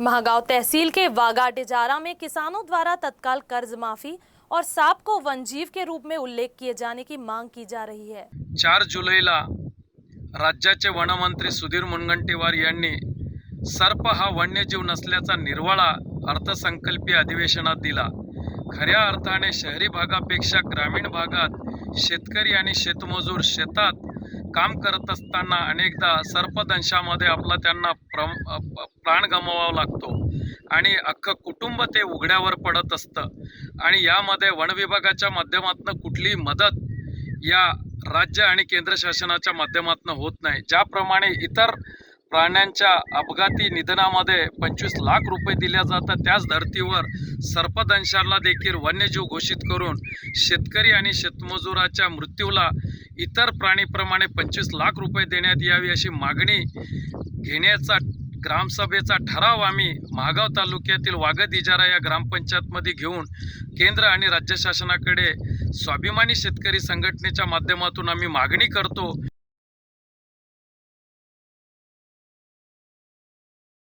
महागांव तहसील के वागा टिजारा में किसानों द्वारा तत्काल कर्ज माफी और सांप को वनजीव के रूप में उल्लेख किए जाने की मांग की जा रही है। 4 जुलैला राज्याचे वनमंत्री सुधीर मुनगंटीवार यांनी सर्प हा वन्यजीव नसल्याचा निर्वाळा अर्थसंकल्पीय अधिवेशनात दिला। खऱ्या अर्थाने शहरी भागापेक्षा ग्रामीण भागात शेतकरी आणि शेतमजूर शेतात काम करत असताना अनेकदा सर्पदंशामध्ये आपला त्यांना प्राण गमवावा लागतो आणि अख्खं कुटुंब ते उघड्यावर पडत असतं आणि यामध्ये वन विभागाच्या माध्यमातून कुठलीही मदत या राज्य आणि केंद्र शासनाच्या माध्यमातून होत नाही। ज्याप्रमाणे इतर प्राण्यांच्या अपघाती निधनामध्ये 25 लाख रुपये दिले जातात, त्याच धर्तीवर सर्पदंशाला देखील वन्यजीव घोषित करून शेतकरी आणि शेतमजुराच्या मृत्यूला इतर प्राणीप्रमाणे 25 लाख रुपये देण्यात यावी अशी मागणी घेण्याचा ग्रामसभेचा ठराव आम्ही महागांव तालुक्यातील वागद इजारा या ग्रामपंचायतमध्ये घेऊन केंद्र आणि राज्य शासनाकडे स्वाभिमानी शेतकरी संघटनेच्या माध्यमातून आम्ही मागणी करतो।